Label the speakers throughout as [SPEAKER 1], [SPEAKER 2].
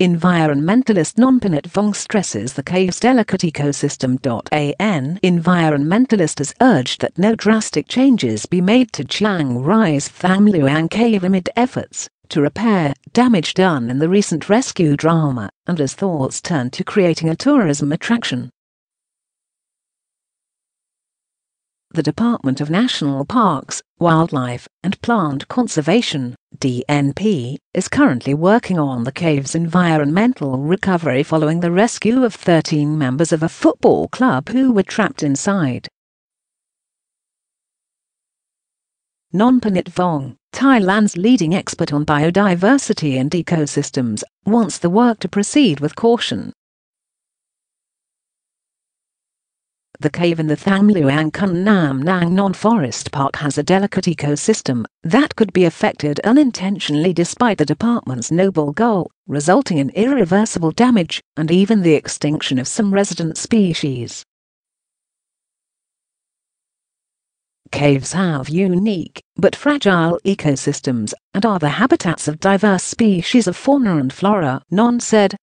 [SPEAKER 1] Environmentalist Nonn Panitvong stresses the cave's delicate ecosystem. An environmentalist has urged that no drastic changes be made to Chiang Rai's Tham Luang cave amid efforts to repair damage done in the recent rescue drama, and as thoughts turn to creating a tourism attraction. The Department of National Parks, Wildlife and Plant Conservation, DNP, is currently working on the cave's environmental recovery following the rescue of 13 members of a football club who were trapped inside. Nonn Panitvong, Thailand's leading expert on biodiversity and ecosystems, wants the work to proceed with caution. The cave in the Tham Luang-Khun Nam Nang non-forest park has a delicate ecosystem that could be affected unintentionally despite the department's noble goal, resulting in irreversible damage and even the extinction of some resident species. Caves have unique but fragile ecosystems and are the habitats of diverse species of fauna and flora, Nonn said.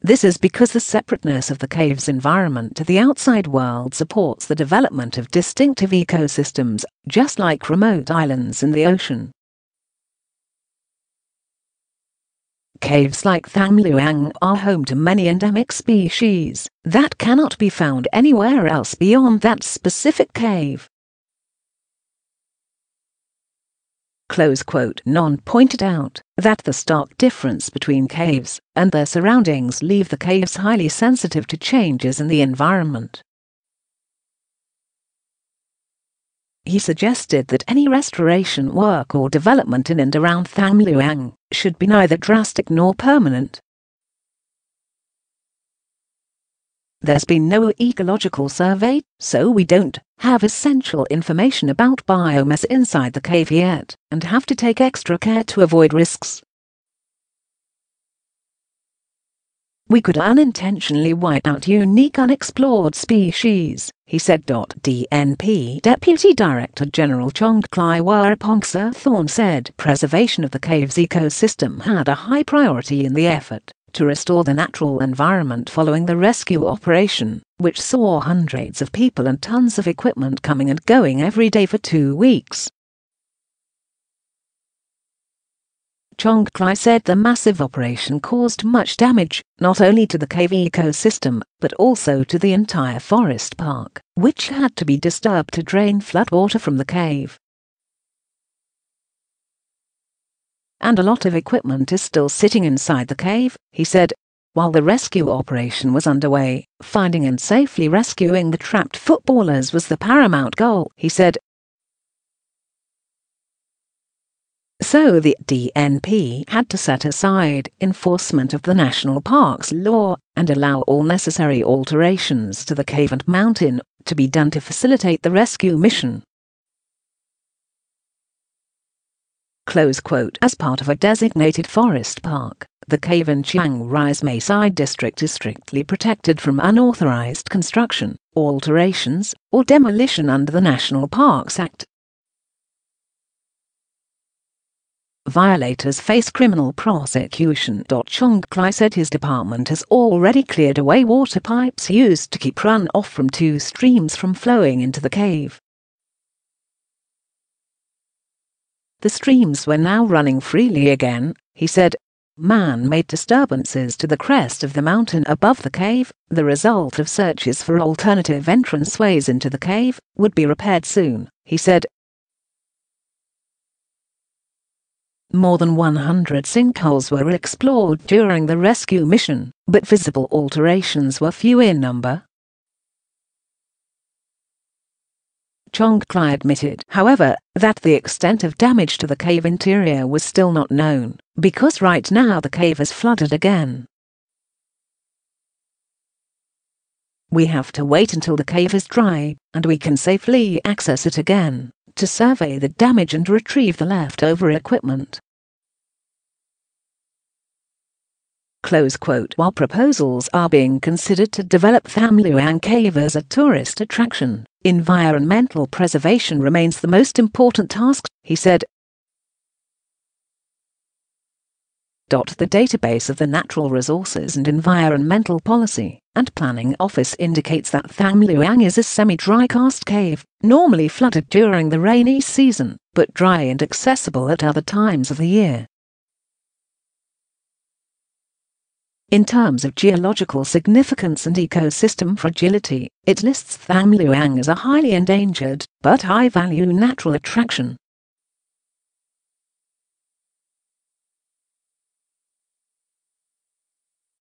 [SPEAKER 1] This is because the separateness of the cave's environment to the outside world supports the development of distinctive ecosystems, just like remote islands in the ocean. Caves like Tham Luang are home to many endemic species that cannot be found anywhere else beyond that specific cave. Nonn pointed out that the stark difference between caves and their surroundings leave the caves highly sensitive to changes in the environment. He suggested that any restoration work or development in and around Tham Luang should be neither drastic nor permanent. There's been no ecological survey, so we don't have essential information about biomes inside the cave yet, and have to take extra care to avoid risks. We could unintentionally wipe out unique unexplored species, he said. DNP Deputy Director General Chong Klai Thorn said preservation of the cave's ecosystem had a high priority in the effort to restore the natural environment following the rescue operation, which saw hundreds of people and tons of equipment coming and going every day for 2 weeks. Chong Klai said the massive operation caused much damage, not only to the cave ecosystem, but also to the entire forest park, which had to be disturbed to drain floodwater from the cave. And a lot of equipment is still sitting inside the cave, he said. While the rescue operation was underway, finding and safely rescuing the trapped footballers was the paramount goal, he said. So the DNP had to set aside enforcement of the national parks law and allow all necessary alterations to the cave and mountain to be done to facilitate the rescue mission. As part of a designated forest park, the cave in Chiang Rai's Mayside district is strictly protected from unauthorized construction, alterations, or demolition under the National Parks Act. Violators face criminal prosecution. Chong Klai said his department has already cleared away water pipes used to keep runoff from 2 streams from flowing into the cave. The streams were now running freely again, he said. Man-made disturbances to the crest of the mountain above the cave, the result of searches for alternative entranceways into the cave, would be repaired soon, he said. More than 100 sinkholes were explored during the rescue mission, but visible alterations were few in number. Chong Klai admitted, however, that the extent of damage to the cave interior was still not known, because right now the cave is flooded again. We have to wait until the cave is dry, and we can safely access it again, to survey the damage and retrieve the leftover equipment. While proposals are being considered to develop Tham Luang Cave as a tourist attraction, environmental preservation remains the most important task, he said. The database of the Natural Resources and Environmental Policy and Planning Office indicates that Tham Luang is a semi-dry karst cave, normally flooded during the rainy season, but dry and accessible at other times of the year. In terms of geological significance and ecosystem fragility, it lists Tham Luang as a highly endangered but high-value natural attraction.